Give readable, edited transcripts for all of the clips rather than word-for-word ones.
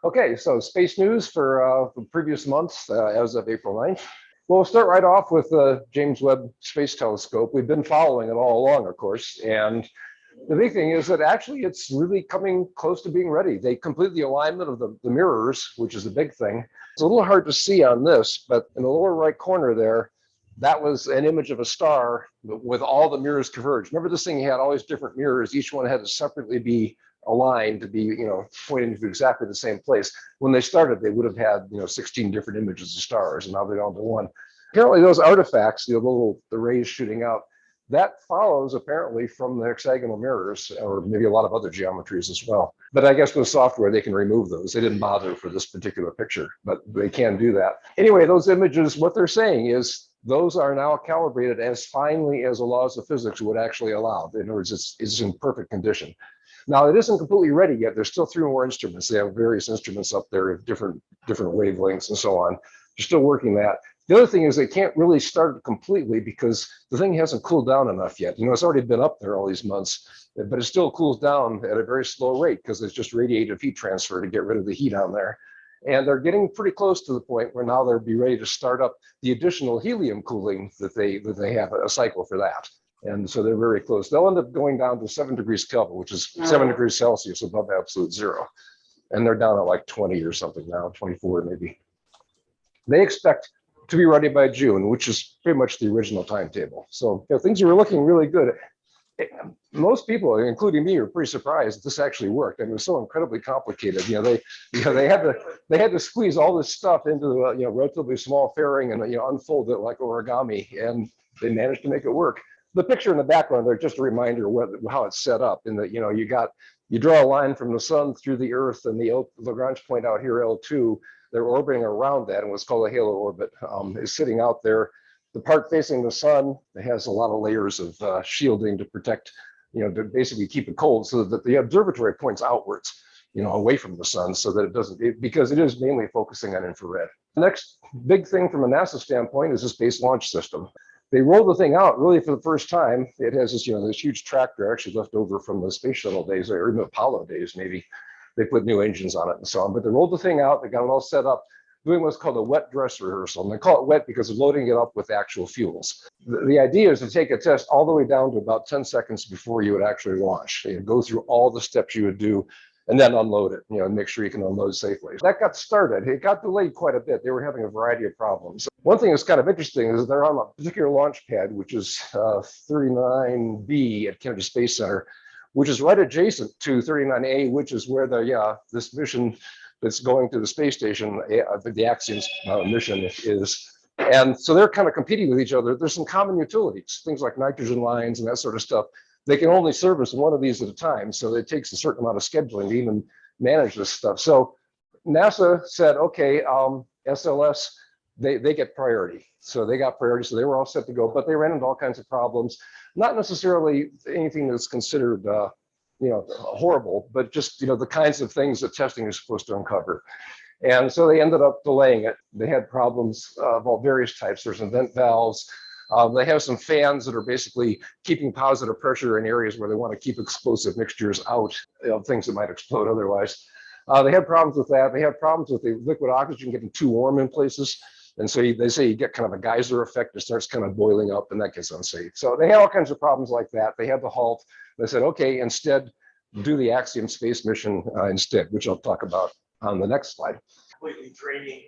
Okay, so space news for the previous months as of April 9th. Well, we'll start right off with the James Webb Space Telescope. We've been following it all along, of course, and the big thing is that actually it's really coming close to being ready. They completed the alignment of the mirrors, which is a big thing. It's a little hard to see on this, but in the lower right corner there, that was an image of a star with all the mirrors converged. Remember, this thing had all these different mirrors. Each one had to separately be aligned to be, pointing to exactly the same place. When they started, they would have had, 16 different images of stars, and now they're down to one. Apparently, those artifacts, the rays shooting out, that follows apparently from the hexagonal mirrors, or maybe a lot of other geometries as well. But I guess with software, they can remove those. They didn't bother for this particular picture, but they can do that. Anyway, those images, what they're saying is those are now calibrated as finely as the laws of physics would actually allow. In other words, it's in perfect condition. Now, it isn't completely ready yet. There's still 3 more instruments. They have various instruments up there of different wavelengths and so on. They're still working that. The other thing is they can't really start it completely because the thing hasn't cooled down enough yet. It's already been up there all these months, but it still cools down at a very slow rate because it's just radiative heat transfer to get rid of the heat on there. And they're getting pretty close to the point where now they'll be ready to start up the additional helium cooling that they have a cycle for that. And so they're very close. They'll end up going down to 7 degrees Kelvin, which is 7 degrees Celsius above absolute zero. And they're down at like 20 or something now, 24 maybe. They expect to be ready by June, which is pretty much the original timetable. So things are looking really good. Most people, including me, are pretty surprised that this actually worked. And it was so incredibly complicated. They had to squeeze all this stuff into the relatively small fairing and unfold it like origami, and they managed to make it work. The picture in the background there, just a reminder how it's set up. In that you draw a line from the sun through the Earth, and the Lagrange point out here, L2. They're orbiting around that, and what's called a halo orbit is sitting out there. The part facing the sun, it has a lot of layers of shielding to protect, to basically keep it cold, so that the observatory points outwards, away from the sun, so that it doesn't, because it is mainly focusing on infrared. The next big thing from a NASA standpoint is the Space Launch System. They rolled the thing out really for the first time. It has this, this huge tractor actually left over from the space shuttle days, or even Apollo days, maybe. They put new engines on it and so on, but they rolled the thing out. They got it all set up, doing what's called a wet dress rehearsal. And they call it wet because of loading it up with actual fuels. The idea is to take a test all the way down to about 10 seconds before you would actually launch. You go through all the steps you would do and then unload it, and make sure you can unload safely. That got started. It got delayed quite a bit. They were having a variety of problems. One thing that's kind of interesting is they're on a particular launch pad, which is 39B at Kennedy Space Center, which is right adjacent to 39A, which is where this mission that's going to the space station, the Axiom mission is. And so they're kind of competing with each other. There's some common utilities, things like nitrogen lines and that sort of stuff. They can only service one of these at a time, so it takes a certain amount of scheduling to even manage this stuff. So NASA said, okay, SLS, they get priority. So they got priority, so they were all set to go, but they ran into all kinds of problems. Not necessarily anything that's considered, horrible, but just, the kinds of things that testing is supposed to uncover. And so they ended up delaying it. They had problems of all various types. There's some vent valves. They have some fans that are basically keeping positive pressure in areas where they want to keep explosive mixtures out, things that might explode otherwise. They had problems with that. They had problems with the liquid oxygen getting too warm in places. And so they say you get kind of a geyser effect. It starts kind of boiling up, and that gets unsafe. So they had all kinds of problems like that. They had to halt. They said, okay, instead, do the Axiom space mission instead, which I'll talk about on the next slide. Completely draining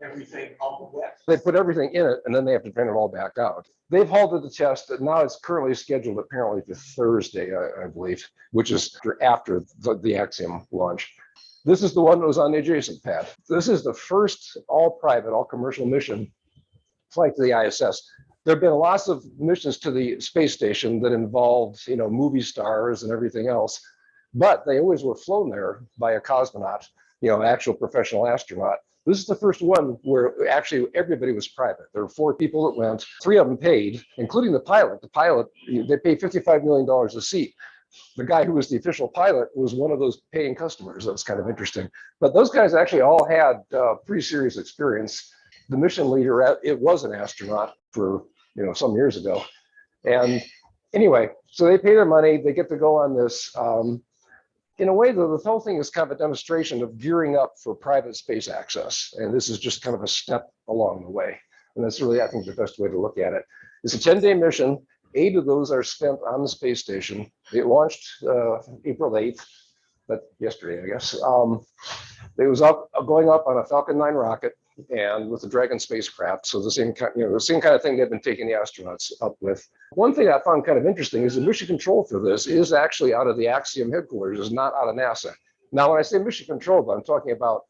everything out the wet. They put everything in it, and then they have to drain it all back out. They've halted the test, and now it's currently scheduled apparently for Thursday, I believe, which is after the Axiom launch. This is the one that was on the adjacent pad. This is the first all-private, all-commercial mission flight to the ISS. There have been lots of missions to the space station that involved, movie stars and everything else, but they always were flown there by a cosmonaut, actual professional astronaut. This is the first one where actually everybody was private. There were 4 people that went, 3 of them paid, including the pilot. The pilot, they paid $55 million a seat. The guy who was the official pilot was one of those paying customers. That's kind of interesting. But those guys actually all had pretty serious experience. The mission leader, it was an astronaut for some years ago. And anyway, so they pay their money. They get to go on this. in a way, though, the whole thing is kind of a demonstration of gearing up for private space access. And this is just kind of a step along the way. And that's really, I think, the best way to look at it. It's a 10-day mission. 8 of those are spent on the space station. It launched April 8th, but yesterday, I guess. It was going up on a Falcon 9 rocket and with the Dragon spacecraft. So the same kind, the same kind of thing they've been taking the astronauts up with. One thing I found kind of interesting is the mission control for this is actually out of the Axiom headquarters, is not out of NASA. Now, when I say mission control, I'm talking about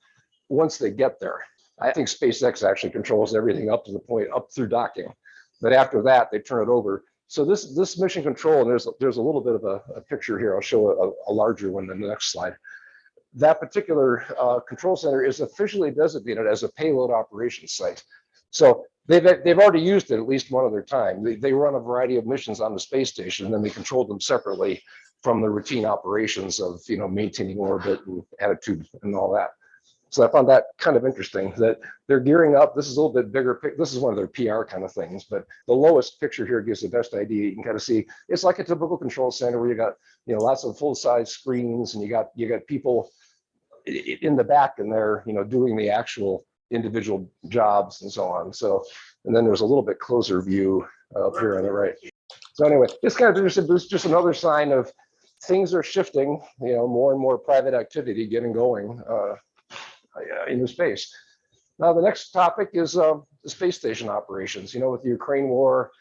once they get there. I think SpaceX actually controls everything up to the point, up through docking. But after that, they turn it over. So this mission control, and there's a little bit of a picture here. I'll show a larger one in the next slide. That particular control center is officially designated as a payload operations site. So they've already used it at least one other time. They run a variety of missions on the space station, and then they control them separately from the routine operations of maintaining orbit and attitude and all that. So I found that kind of interesting that they're gearing up. This is a little bit bigger. This is one of their PR kind of things, but the lowest picture here gives the best idea. You can kind of see it's like a typical control center where you got lots of full-size screens, and you got people in the back and they're doing the actual individual jobs and so on. So, and then there's a little bit closer view up here on the right. So anyway, it's kind of interesting. This is just another sign of things are shifting. More and more private activity getting going into space. Now the next topic is the space station operations. With the Ukraine war,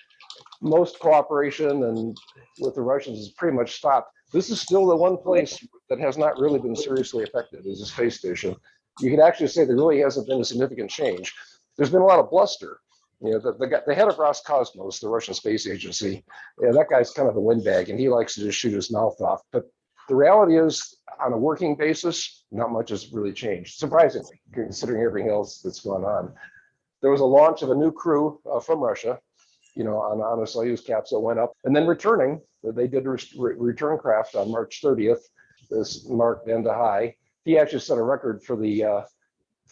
most cooperation and with the Russians is pretty much stopped. This is still the one place that has not really been seriously affected, is the space station. You could actually say there really hasn't been a significant change. There's been a lot of bluster. The head of Roscosmos, the Russian space agency, that guy's kind of a windbag, and he likes to just shoot his mouth off. But the reality is, on a working basis, not much has really changed, surprisingly, considering everything else that's gone on. There was a launch of a new crew from Russia, on a Soyuz capsule went up, and then returning, they did a return craft on March 30th. This Mark Van de Heij, he actually set a record for the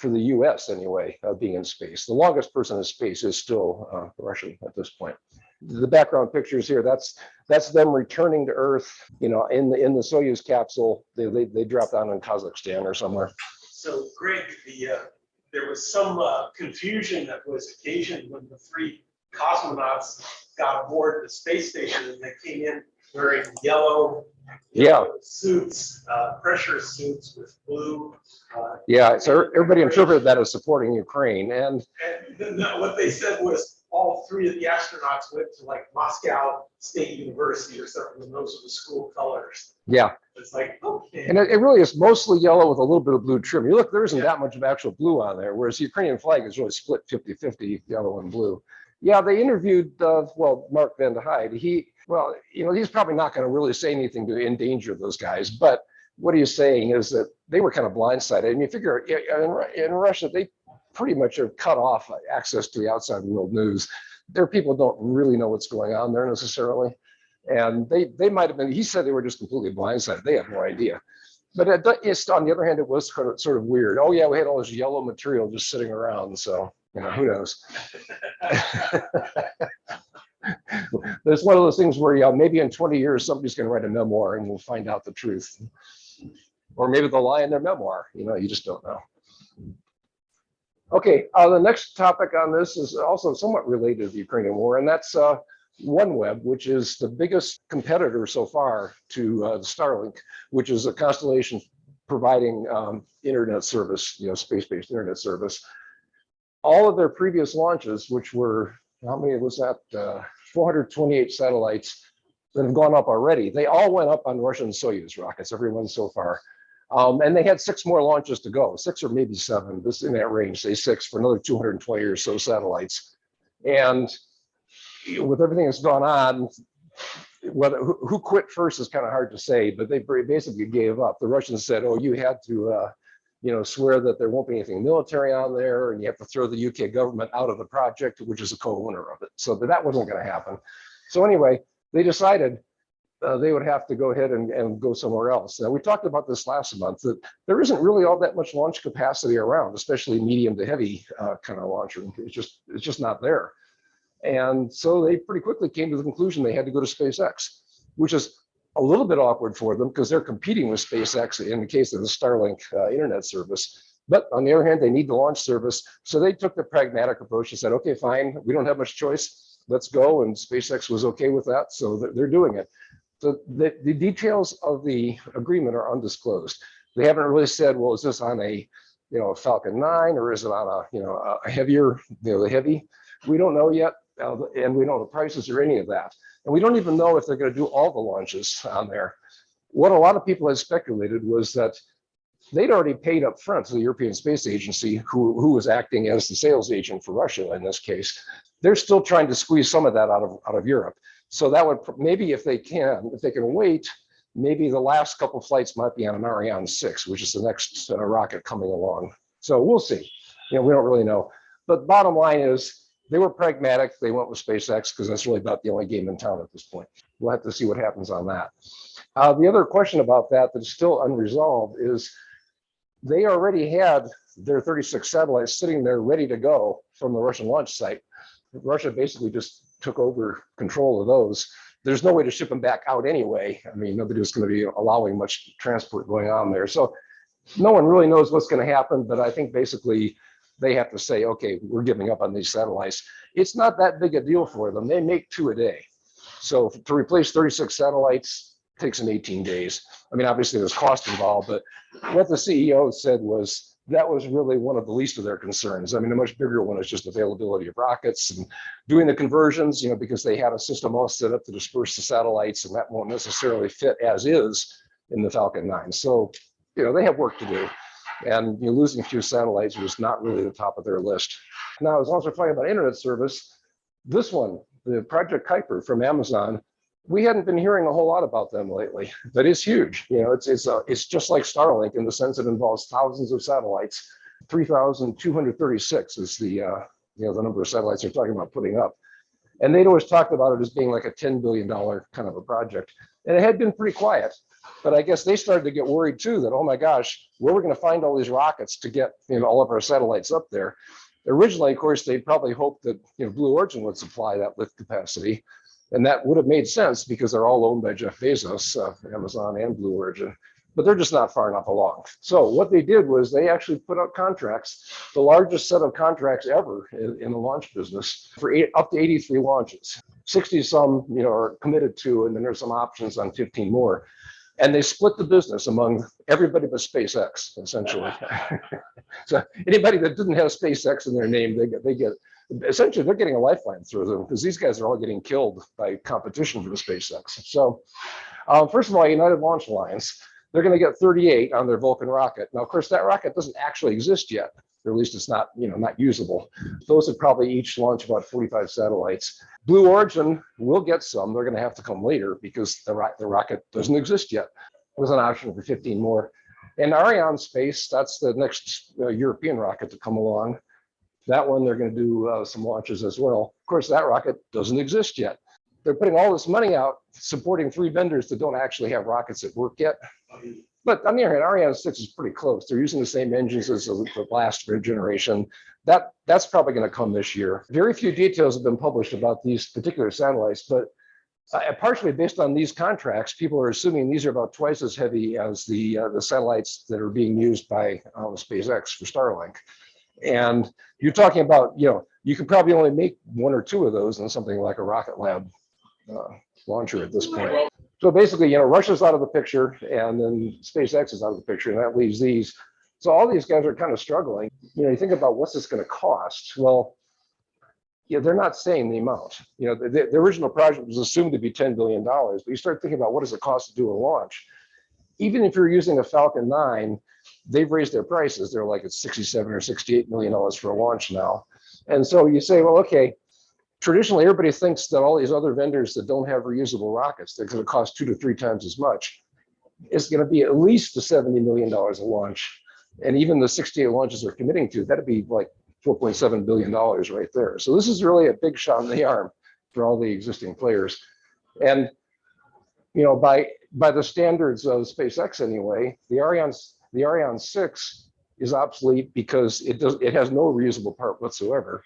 U.S. anyway, being in space. The longest person in space is still Russian at this point. The background pictures here, that's them returning to Earth. In the Soyuz capsule, they dropped down in Kazakhstan or somewhere. So, Greg, there was some confusion that was occasioned when the 3 cosmonauts got aboard the space station, and they came in wearing yellow suits, pressure suits with blue. So everybody interpreted that as supporting Ukraine, and what they said was all 3 of the astronauts went to like Moscow State University or something, and those are the school colors. Yeah. It's like, okay. And it really is mostly yellow with a little bit of blue trim. You look, there isn't that much of actual blue on there, whereas the Ukrainian flag is really split 50-50, yellow and blue. Yeah, they interviewed, Mark Van de Heij. He's probably not going to really say anything to endanger those guys, but what he's saying is that they were kind of blindsided. And you figure in Russia, they pretty much are cut off access to the outside world news. Their people don't really know what's going on there necessarily. And they might have been, he said they were just completely blindsided. They have no idea. But it's, on the other hand, it was sort of weird. Oh yeah, we had all this yellow material just sitting around. So, who knows? There's one of those things where maybe in 20 years, somebody's going to write a memoir and we'll find out the truth. Or maybe they'll lie in their memoir. You just don't know. Okay, the next topic on this is also somewhat related to the Ukrainian war, and that's OneWeb, which is the biggest competitor so far to Starlink, which is a constellation providing internet service, space-based internet service. All of their previous launches, which were, how many was that? 428 satellites that have gone up already. They all went up on Russian Soyuz rockets, every one so far. And they had 6 more launches to go, 6 or maybe 7, this in that range, say 6 for another 220 or so satellites. And with everything that's gone on, who quit first is kind of hard to say, but they basically gave up. The Russians said, oh, you had to swear that there won't be anything military on there, and you have to throw the UK government out of the project, which is a co-owner of it. So that wasn't going to happen. So anyway, they decided they would have to go ahead and go somewhere else. Now, we talked about this last month, that there isn't really all that much launch capacity around, especially medium to heavy kind of launcher. It's just not there. And so they pretty quickly came to the conclusion they had to go to SpaceX, which is a little bit awkward for them because they're competing with SpaceX in the case of the Starlink internet service. But on the other hand, they need the launch service. So they took the pragmatic approach and said, okay, fine, we don't have much choice. Let's go. And SpaceX was okay with that. So they're doing it. So the details of the agreement are undisclosed. They haven't really said, well, is this on a Falcon 9 or is it on a heavier, the heavy? We don't know yet. And we don't know the prices or any of that. And we don't even know if they're going to do all the launches on there. What a lot of people had speculated was that they'd already paid up front to the European Space Agency, who was acting as the sales agent for Russia in this case. They're still trying to squeeze some of that out of Europe. So that would maybe if they can wait, maybe the last couple of flights might be on an Ariane 6, which is the next rocket coming along. So we'll see. We don't really know. But bottom line is, they were pragmatic. They went with SpaceX because that's really about the only game in town at this point. We'll have to see what happens on that. The other question about that that's still unresolved is they already had their 36 satellites sitting there ready to go from the Russian launch site. Russia basically just took over control of those. There's no way to ship them back out anyway. I mean, nobody was going to be allowing much transport going on there. So no one really knows what's going to happen, but I think basically they have to say, okay, we're giving up on these satellites. It's not that big a deal for them. They make 2 a day. So to replace 36 satellites takes them 18 days. I mean, obviously there's cost involved, but what the CEO said was that was really one of the least of their concerns. I mean, a much bigger one is just availability of rockets and doing the conversions, because they had a system all set up to disperse the satellites, and that won't necessarily fit as is in the Falcon 9. So, they have work to do. And losing a few satellites was not really the top of their list. Now, as long as we're talking about internet service, this one, the Project Kuiper from Amazon, we hadn't been hearing a whole lot about them lately, but it's huge. It's just like Starlink in the sense it involves thousands of satellites. 3,236 is the number of satellites they're talking about putting up. And they'd always talked about it as being like a $10 billion kind of a project. And it had been pretty quiet. But I guess they started to get worried too that, oh my gosh, where are we going to find all these rockets to get all of our satellites up there? Originally, of course, they probably hoped that Blue Origin would supply that lift capacity. And that would have made sense because they're all owned by Jeff Bezos, Amazon and Blue Origin. But they're just not far enough along. So what they did was they actually put out contracts, the largest set of contracts ever in the launch business for up to 83 launches. 60 some are committed to, and then there's some options on 15 more. And they split the business among everybody but SpaceX, essentially. So anybody that didn't have SpaceX in their name, they get essentially they're getting a lifeline through them because these guys are all getting killed by competition from SpaceX. So first of all, United Launch Alliance, they're going to get 38 on their Vulcan rocket. Now, of course, that rocket doesn't actually exist yet, or at least it's not, not usable. Those would probably each launch about 45 satellites. Blue Origin will get some. They're going to have to come later because the rocket doesn't exist yet. There's an option for 15 more. And Ariane Space, that's the next European rocket to come along. That one, they're going to do some launches as well. Of course, that rocket doesn't exist yet. They're putting all this money out supporting 3 vendors that don't actually have rockets that work yet. But on the other hand, Ariane 6 is pretty close. They're using the same engines as the last generation. That's probably going to come this year. Very few details have been published about these particular satellites, but partially based on these contracts, people are assuming these are about twice as heavy as the satellites that are being used by SpaceX for Starlink. And you're talking about, you could probably only make 1 or 2 of those in something like a Rocket Lab launcher at this point. So basically, Russia's out of the picture, and then SpaceX is out of the picture, and that leaves these. So all these guys are kind of struggling. You think about what's this going to cost? Well, they're not saying the amount. The original project was assumed to be $10 billion, but you start thinking about what does it cost to do a launch? Even if you're using a Falcon 9, they've raised their prices. They're like it's $67 or $68 million for a launch now. And so you say, well, okay, traditionally everybody thinks that all these other vendors that don't have reusable rockets, they're going to cost 2 to 3 times as much. It's going to be at least the $70 million a launch. And even the 68 launches they're committing to, that'd be like $4.7 billion right there. So this is really a big shot in the arm for all the existing players. And by the standards of SpaceX anyway, the Ariane 6 is obsolete because it has no reusable part whatsoever.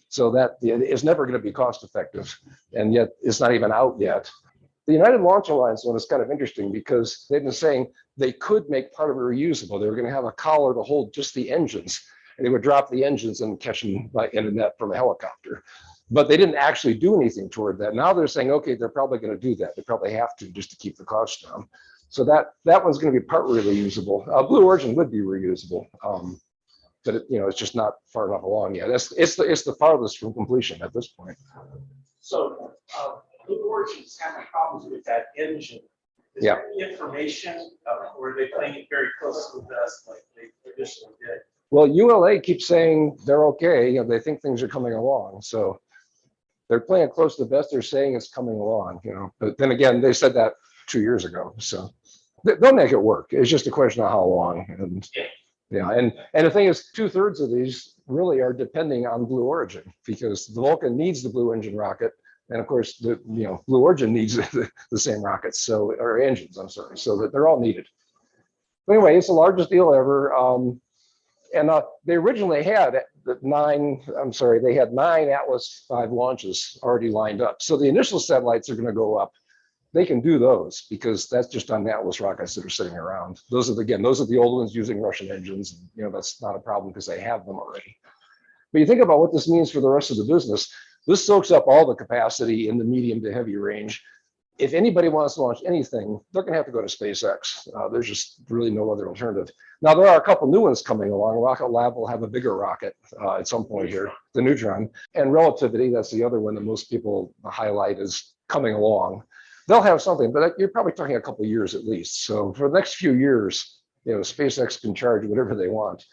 So that it's never going to be cost effective, and yet it's not even out yet. The United Launch Alliance one is kind of interesting because they've been saying they could make part of it reusable. They were going to have a collar to hold just the engines, and they would drop the engines and catch them by internet from a helicopter. But they didn't actually do anything toward that. Now they're saying, okay, they're probably going to do that. They probably have to just to keep the cost down. So that one's going to be partly reusable. Blue Origin would be reusable, but it's just not far enough along yet. It's the farthest from completion at this point. So Blue Origin's having problems with that engine. Is there any information, or are they playing it very close with us like they traditionally did? Well, ULA keeps saying they're okay. They think things are coming along. So they're playing it close to the best. They're saying it's coming along, But then again, they said that 2 years ago. So they'll make it work. It's just a question of how long. And and the thing is, 2/3 of these really are depending on Blue Origin because the Vulcan needs the Blue Engine rocket. And of course, Blue Origin needs the same rockets, or engines, I'm sorry, so that they're all needed. But anyway, it's the largest deal ever. And they originally had they had 9 Atlas V launches already lined up. So the initial satellites are going to go up. They can do those because that's just on the Atlas rockets that are sitting around. Those are the old ones using Russian engines. That's not a problem because they have them already. But you think about what this means for the rest of the business. This soaks up all the capacity in the medium to heavy range. If anybody wants to launch anything, they're going to have to go to SpaceX. There's just really no other alternative. Now, there are a couple new ones coming along. Rocket Lab will have a bigger rocket at some point here, the Neutron. And Relativity, that's the other one that most people highlight as coming along. They'll have something, but you're probably talking a couple of years at least. So for the next few years, SpaceX can charge whatever they want.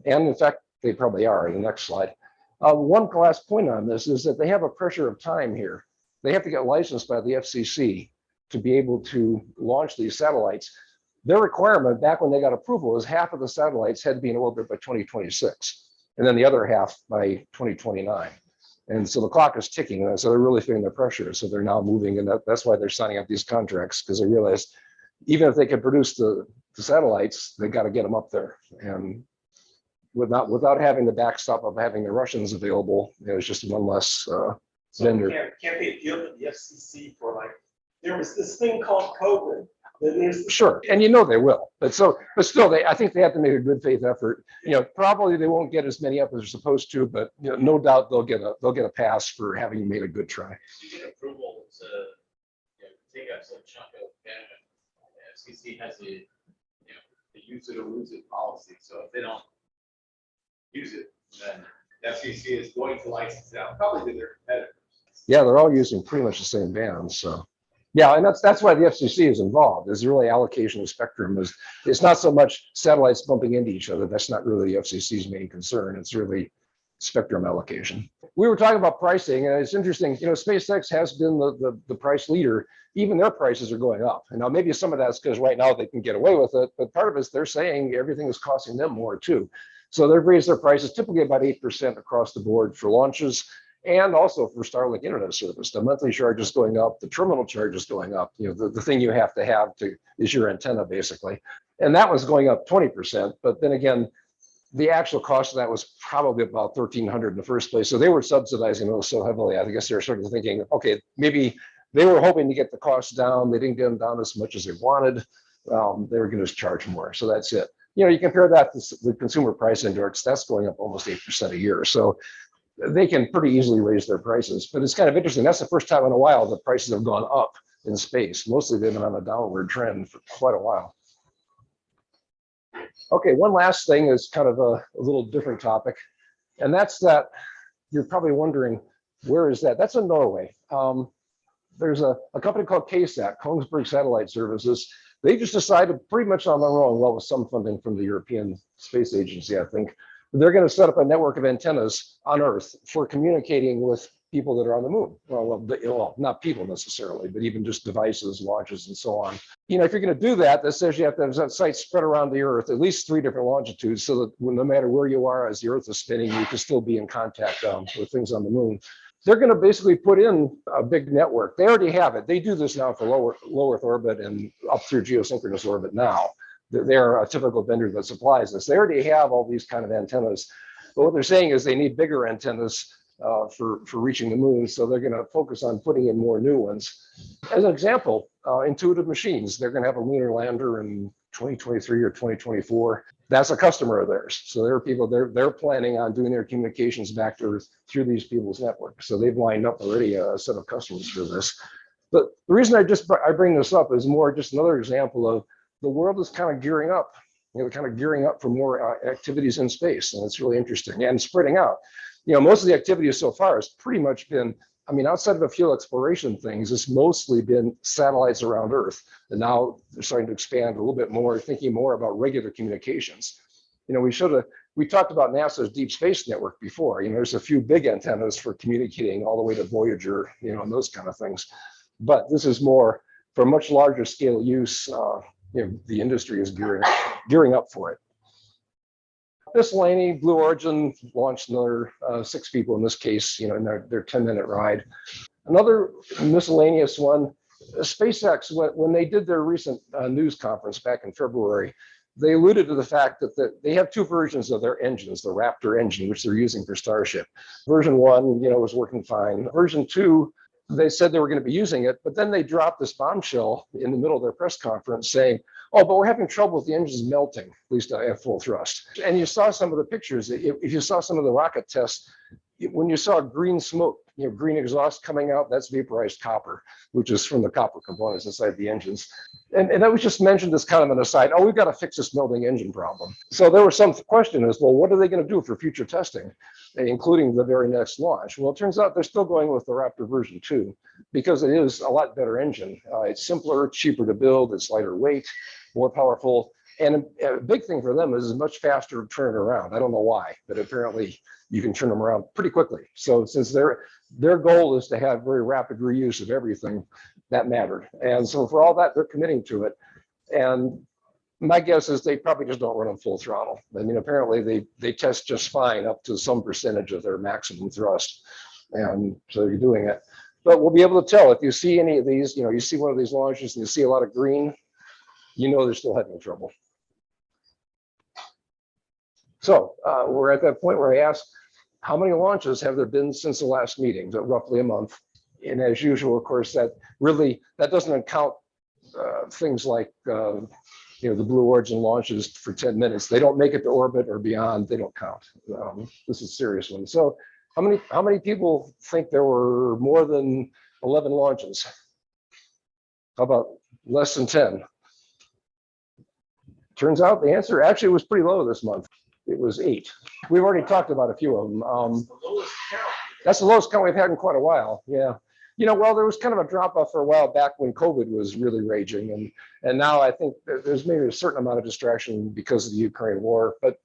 And in fact, they probably are in the next slide. One last point on this is that they have a pressure of time here. They have to get licensed by the FCC to be able to launch these satellites. Their requirement back when they got approval was half of the satellites had to be in orbit by 2026, and then the other half by 2029. And so the clock is ticking, and so they're really feeling the pressure. So they're now moving, and that's why they're signing up these contracts, because they realize even if they can produce the satellites, they got to get them up there. And without having the backstop of having the Russians available, it's just one less vendor. Can't they appeal to the FCC for there was this thing called COVID. Sure, and they will, but still, I think they have to make a good faith effort. Probably they won't get as many up as they're supposed to, but no doubt they'll get a pass for having made a good try. You get approval to take up some chunk of Canada. The FCC has the use it or lose it policy. So if they don't use it, then the FCC is going to license it out, probably to their competitors. Yeah, they're all using pretty much the same bands, so. Yeah, and that's why the FCC is involved. Is really allocation of spectrum. It's not so much satellites bumping into each other. That's not really the FCC's main concern. It's really spectrum allocation. We were talking about pricing, and it's interesting. SpaceX has been the price leader. Even their prices are going up. And now maybe some of that's because right now they can get away with it, but part of it is they're saying everything is costing them more too. So they've raised their prices typically about 8% across the board for launches. And also for Starlink internet service, the monthly charge is going up, the terminal charge is going up. The thing you have to have is your antenna basically. And that was going up 20%. But then again, the actual cost of that was probably about $1,300 in the first place. So they were subsidizing those so heavily. I guess they're sort of thinking, okay, maybe they were hoping to get the costs down. They didn't get them down as much as they wanted. They were going to charge more. So that's it. You compare that to the consumer price index, that's going up almost 8% a year. So they can pretty easily raise their prices, but it's kind of interesting. That's the first time in a while the prices have gone up in space. Mostly they've been on a downward trend for quite a while. Okay, one last thing is kind of a little different topic, and that's that you're probably wondering, where is that? That's in Norway. There's a company called KSAT, Kongsberg Satellite Services. They just decided pretty much on their own, well, with some funding from the European Space Agency, I think, they're going to set up a network of antennas on Earth for communicating with people that are on the moon. Well, not people necessarily, but even just devices, launches, and so on. If you're going to do that, that says you have to have sites spread around the Earth, at least 3 different longitudes, so that no matter where you are as the Earth is spinning, you can still be in contact with things on the moon. They're going to basically put in a big network. They already have it. They do this now for low Earth orbit and up through geosynchronous orbit now. They're a typical vendor that supplies this. They already have all these kind of antennas, but what they're saying is they need bigger antennas for reaching the moon. So they're going to focus on putting in more new ones. As an example, Intuitive Machines, they're going to have a lunar lander in 2023 or 2024. That's a customer of theirs. So there are people, they're planning on doing their communications back to Earth through these people's networks. So they've lined up already a set of customers for this. But the reason I bring this up is more just another example of the world is kind of gearing up, kind of gearing up for more activities in space. And it's really interesting and spreading out. Most of the activities so far has pretty much been, outside of a few exploration things, it's mostly been satellites around Earth. And now they're starting to expand a little bit more, thinking more about regular communications. We talked about NASA's Deep Space Network before. There's a few big antennas for communicating all the way to Voyager, and those kind of things. But this is more for much larger scale use. The industry is gearing up for it. Miscellany, Blue Origin launched another 6 people in this case, in their 10-minute ride. Another miscellaneous one, SpaceX, when they did their recent news conference back in February, they alluded to the fact that they have 2 versions of their engines, the Raptor engine, which they're using for Starship. Version 1, was working fine. Version 2, they said they were going to be using it, but then they dropped this bombshell in the middle of their press conference saying, oh, but we're having trouble with the engines melting, at least at full thrust. And you saw some of the pictures. If you saw some of the rocket tests, when you saw green smoke, green exhaust coming out, that's vaporized copper, which is from the copper components inside the engines. And that was just mentioned as kind of an aside. Oh, we've got to fix this melting engine problem. So there was some question as well, what are they going to do for future testing, including the very next launch? Well, it turns out they're still going with the Raptor version 2 because it is a lot better engine. It's simpler, cheaper to build, it's lighter weight, more powerful. And a big thing for them is it's much faster to turn it around. I don't know why, but apparently you can turn them around pretty quickly. So since their goal is to have very rapid reuse of everything, that mattered. And so for all that, they're committing to it. And my guess is they probably just don't run on full throttle. Apparently they test just fine up to some percentage of their maximum thrust. And so you're doing it. But we'll be able to tell if you see any of these, you see one of these launches and you see a lot of green, they're still having trouble. So we're at that point where I asked, how many launches have there been since the last meeting? Roughly a month. And as usual, of course, that doesn't account things like the Blue Origin launches for 10 minutes. They don't make it to orbit or beyond. They don't count. This is a serious one. So how many people think there were more than 11 launches? How about less than 10? Turns out the answer actually was pretty low this month. It was 8. We've already talked about a few of them. That's the lowest count we've had in quite a while. Yeah. Well, there was kind of a drop off for a while back when COVID was really raging. And now I think there's maybe a certain amount of distraction because of the Ukraine war. But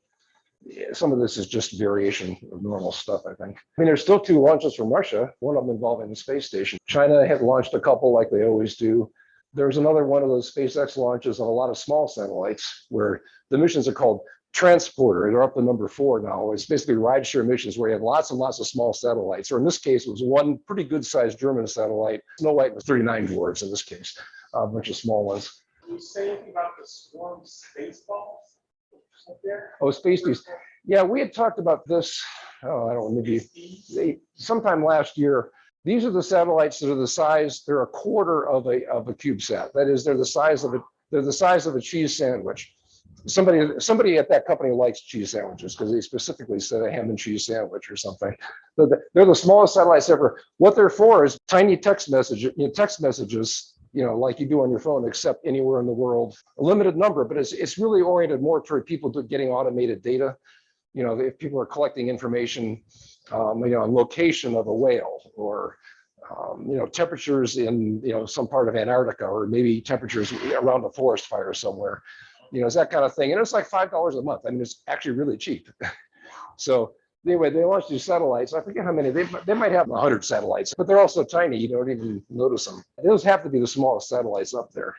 some of this is just variation of normal stuff, I think. There's still 2 launches from Russia, one of them involving the space station. China had launched a couple like they always do. There's another one of those SpaceX launches on a lot of small satellites where the missions are called Transporter. They're up to number 4 now. It's basically rideshare missions where you have lots and lots of small satellites, or in this case, it was one pretty good sized German satellite. Snow White was 39 dwarfs in this case, a bunch of small ones. Can you say anything about the swarm space balls up there? Oh, Space Beast. Yeah, we had talked about this, I don't know, maybe sometime last year. These are the satellites that are the size, they're a quarter of a CubeSat. That is, they're the size of a cheese sandwich. Somebody at that company likes cheese sandwiches because they specifically said a ham and cheese sandwich or something. They're the smallest satellites ever. What they're for is tiny text messages, like you do on your phone, except anywhere in the world. A limited number, but it's really oriented more toward people getting automated data. If people are collecting information, on location of a whale or temperatures in some part of Antarctica, or maybe temperatures around a forest fire somewhere. It's that kind of thing. And it's like $5 a month. It's actually really cheap. So anyway, they launched these satellites. I forget how many. They might have 100 satellites, but they're all so tiny, you don't even notice them. Those have to be the smallest satellites up there.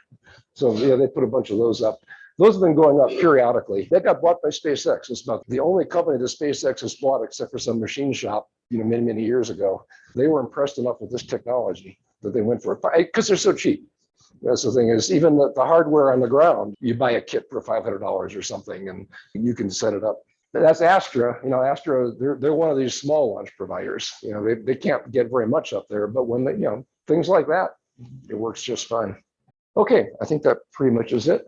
So they put a bunch of those up. Those have been going up periodically. They got bought by SpaceX. It's about the only company that SpaceX has bought, except for some machine shop, many, many years ago. They were impressed enough with this technology that they went for it because they're so cheap. That's the thing is, even the hardware on the ground, you buy a kit for $500 or something, and you can set it up. That's Astra. You know, Astra, they're one of these small launch providers. You know, they can't get very much up there, but when they, you know, things like that, it works just fine. Okay, I think that pretty much is it.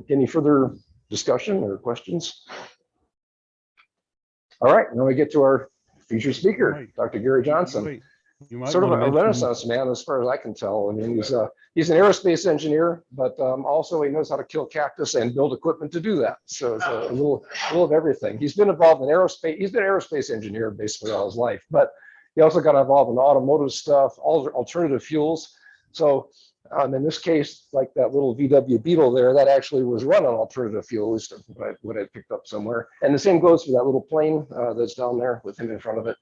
Any further discussion or questions? All right, now we get to our featured speaker, Dr. Gary Johnson. Sort of a Renaissance man, as far as I can tell. I mean, he's an aerospace engineer, but also he knows how to kill cactus and build equipment to do that. So it's a little of everything. He's been involved in aerospace. He's been an aerospace engineer basically all his life, but he also got involved in automotive stuff, all alternative fuels. So in this case, like that little VW Beetle there, that actually was run on alternative fuel, at least what I picked up somewhere. And the same goes for that little plane that's down there with him in front of it.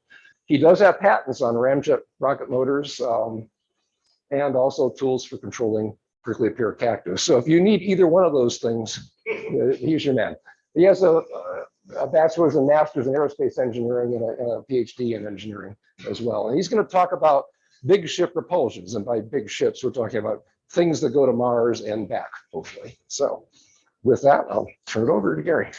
He does have patents on ramjet rocket motors and also tools for controlling prickly pear cactus. So if you need either one of those things, he's your man. He has a bachelor's and master's in aerospace engineering and a PhD in engineering as well. And he's going to talk about big ship propulsions. And by big ships, we're talking about things that go to Mars and back, hopefully. So with that, I'll turn it over to Gary.